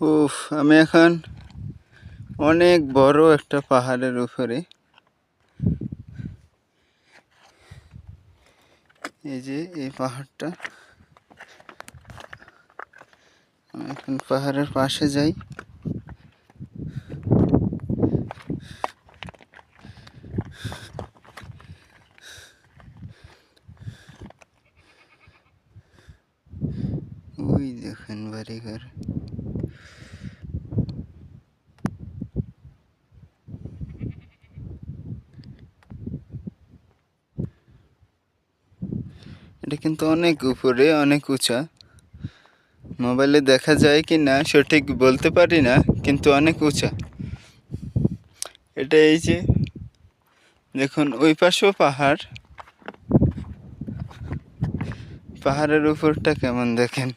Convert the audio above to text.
উফ, আমি এখন অনেক বড় একটা পাহাড়ের উপরে। এই যে এই পাহাড়টা, আমি এখন পাহাড়ের পাশে যাই। ওই দেখেন বাড়িঘর। এটা কিন্তু অনেক উপরে, অনেক উঁচা। মোবাইলে দেখা যায় কি না সঠিক বলতে পারি না, কিন্তু অনেক উঁচা এটা। এই যে দেখুন, ওই পাশেও পাহাড়, পাহাড়ের উপরটা কেমন দেখেন।